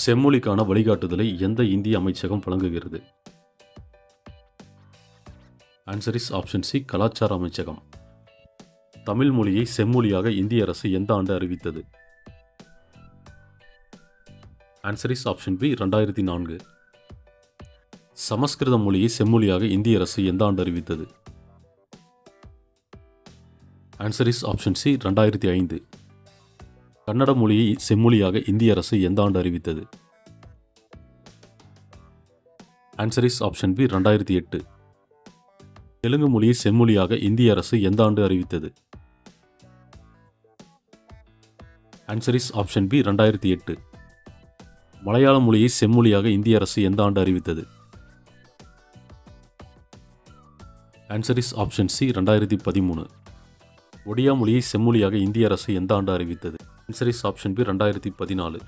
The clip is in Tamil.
செம்மொழிக்கான வழிகாட்டுதலை எந்த இந்திய அமைச்சகம் வழங்குகிறது? ஆன்சர் இஸ் ஆப்ஷன் சி, கலாச்சார அமைச்சகம். தமிழ் மொழியை செம்மொழியாக இந்திய அரசு எந்த ஆண்டு அறிவித்தது? Answer is option B, 2004. Sanskrit மொழியை செம்மொழியாக இந்திய அரசு எந்த ஆண்டு அறிவித்தது? Answer is option C, 2005. Kannada மொழியை செம்மொழியாக இந்திய அரசு எந்த ஆண்டு அறிவித்தது? Answer is option B, 2008. Telugu மொழியை செம்மொழியாக இந்திய அரசு எந்த ஆண்டு அறிவித்தது? Answer is option B, 2008. Malayalam மொழியை செம்மொழியாக இந்திய அரசு எந்த ஆண்டு அறிவித்தது? Answer is option C, 2013. Odia மொழியை செம்மொழியாக இந்திய அரசு எந்த ஆண்டு அறிவித்தது? Answer is option B, 2014.